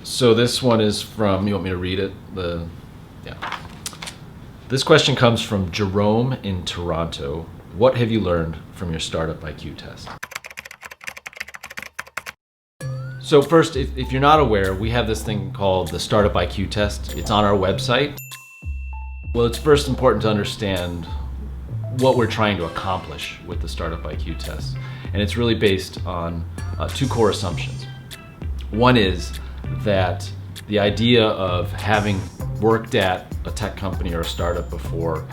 So this one is from, you want me to read it? Yeah. This question comes from Jerome in Toronto. What have you learned from your startup IQ test? So first, if you're not aware, we have this thing called the Startup IQ test. It's on our website. Well, it's first important to understand what we're trying to accomplish with the Startup IQ test. And it's really based on two core assumptions. One is that the idea of having worked at a tech company or a startup before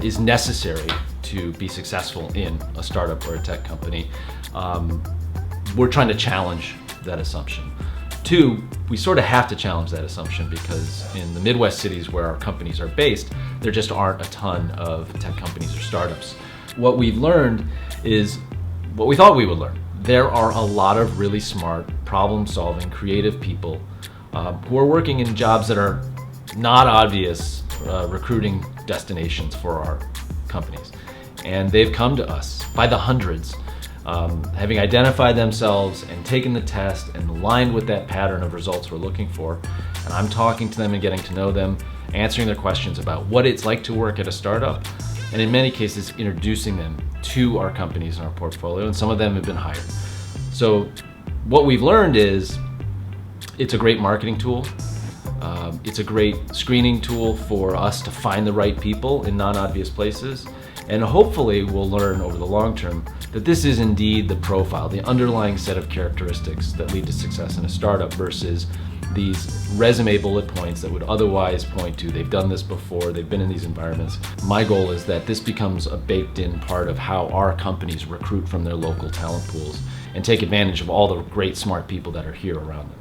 is necessary to be successful in a startup or a tech company. We're trying to challenge that assumption. Two, we sort of have to challenge that assumption because in the Midwest cities where our companies are based, there just aren't a ton of tech companies or startups. What we've learned is what we thought we would learn. There are a lot of really smart, problem-solving, creative people who are working in jobs that are not obvious recruiting destinations for our companies. And they've come to us by the hundreds, having identified themselves and taken the test and aligned with that pattern of results we're looking for. And I'm talking to them and getting to know them, answering their questions about what it's like to work at a startup, and in many cases introducing them to our companies in our portfolio, and some of them have been hired. So what we've learned is it's a great marketing tool. It's a great screening tool for us to find the right people in non-obvious places. And hopefully we'll learn over the long term that this is indeed the profile, the underlying set of characteristics that lead to success in a startup versus these resume bullet points that would otherwise point to they've done this before, they've been in these environments. My goal is that this becomes a baked-in part of how our companies recruit from their local talent pools and take advantage of all the great smart people that are here around them.